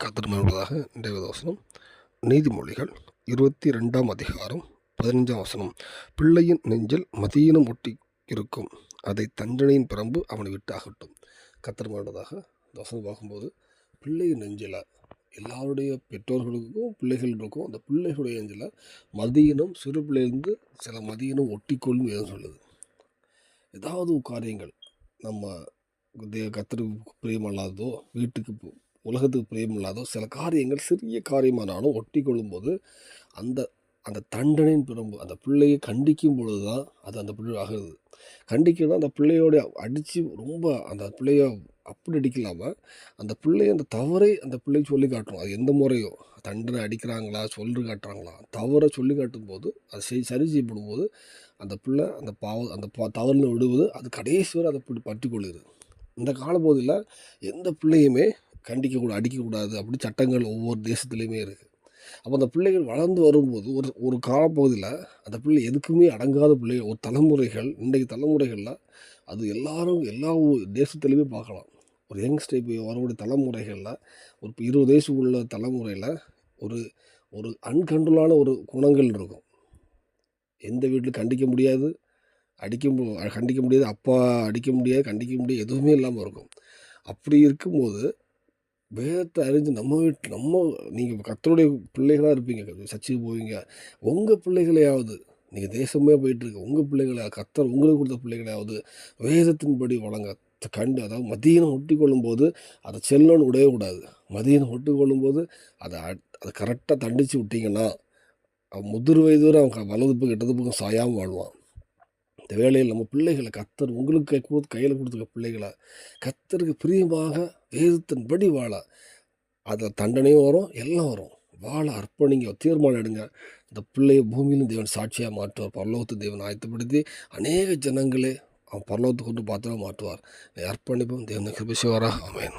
கதிர்மன்பதாக இன்றைய வசனம் நீதிமொழிகள் 22ஆம் அதிகாரம் 15ஆம் வசனம். பிள்ளையின் நெஞ்சில் மதியீனம் ஒட்டி இருக்கும், அதை தண்டனையின் பிரம்பு அவனை விட்டு அகட்டும். கதிர்மன்பதாக இந்த வசனம் பார்க்கும்போது, பிள்ளையின் நெஞ்சில் எல்லாருடைய பெற்றோர்களுக்கும் பிள்ளைகள் இருக்கும். அந்த பிள்ளைகளுடைய நெஞ்சில் மதியினம் சிறு பிள்ளையிலிருந்து சில மதியினம் ஒட்டிக்கொள்ளும் எதுவும் சொல்லுது. ஏதாவது காரியங்கள் நம்ம கத்தருக்கு பிரியமில்லாததோ, வீட்டுக்கு உலகத்துக்கு பிரியமில்லாதோ சில காரியங்கள் சிறிய காரியமானாலும் ஒட்டி கொள்ளும்போது அந்த அந்த தண்டனையின் பிரம்பு அந்த பிள்ளையை கண்டிக்கும் பொழுது தான் அது அந்த பிள்ளை ஆகுது. கண்டிக்கணும், அந்த பிள்ளையோட அடித்து ரொம்ப அந்த பிள்ளைய அப்படி அடிக்கலாமல் அந்த பிள்ளைய அந்த தவறை அந்த பிள்ளைக்கு சொல்லி காட்டணும். அது எந்த முறையோ தண்டனை அடிக்கிறாங்களா சொல்லி காட்டுறாங்களா, தவறை சொல்லி காட்டும் போது அது சரி செய்யப்படும் போது அந்த பிள்ளை அந்த தவறில் விடுவது அது கடைசி வரை அதை பற்றி கொள்ளுது. இந்த காலப்பகுதியில் எந்த பிள்ளையுமே கண்டிக்கக்கூடாது, அடிக்கக்கூடாது அப்படி சட்டங்கள் ஒவ்வொரு தேசத்துலேயுமே இருக்குது. அப்போ அந்த பிள்ளைகள் வளர்ந்து வரும்போது ஒரு காலப்பகுதியில் அந்த பிள்ளை எதுக்குமே அடங்காத பிள்ளைகள் ஒரு தலைமுறைகள் இன்றைக்கு தலைமுறைகளில் அது எல்லா தேசத்துலேயுமே பார்க்கலாம். ஒரு யங்ஸ்டர் இப்போ வரக்கூடிய தலைமுறைகளில் ஒரு 20 வயசு உள்ள தலைமுறையில் ஒரு ஒரு அன்கண்ட்ரோலான ஒரு குணங்கள் இருக்கும். எந்த வீட்டில் கண்டிக்க முடியாது, கண்டிக்க முடியாது, அப்பா அடிக்க முடியாது, கண்டிக்க முடியாது, எதுவுமே இல்லாமல் இருக்கும். அப்படி இருக்கும்போது வேதத்தை அறிஞ்சு நீங்கள் கர்த்தருடைய பிள்ளைகளாக இருப்பீங்க, சர்ச்சுக்கு போவீங்க. உங்கள் பிள்ளைகளையாவது நீங்கள் தேசமே போயிட்டுருக்கு, உங்கள் பிள்ளைகளை கர்த்தர் உங்களுக்கு கொடுத்த பிள்ளைகளையாவது வேதத்தின்படி வழங்க அதாவது மதியீனம் ஒட்டி கொள்ளும்போது அதை செல்லோன்னு விடவே கூடாது. மதியீனம் ஒட்டி கொள்ளும்போது அதை கரெக்டாக தண்டித்து விட்டிங்கன்னா முதிர் வயது வரை அவன் வலது பக்கம் இடது பக்கம் சாயாமல் வாழ்வான். இந்த வேளையில் நம்ம பிள்ளைகளை கர்த்தர் உங்களுக்கு கையில் கொடுத்துருக்க பிள்ளைகளை கர்த்தருக்கு பிரியமாக வேதத்தின்படி வாழ, அதில் தண்டனையும் வரும், எல்லாம் வரும். வாழ அர்ப்பணிங்க, தீர்மானம் எடுங்க. இந்த பிள்ளையை பூமியிலும் தேவன் சாட்சியாக மாற்றுவார். பரலோகத்தை தேவன் ஆயத்தப்படுத்தி அநேக ஜனங்களே அவன் பரலோகத்தை கொண்டு பார்த்து மாற்றுவார். அர்ப்பணிப்போம். தேவன் கிருபை செய்வாராக. ஆமென்.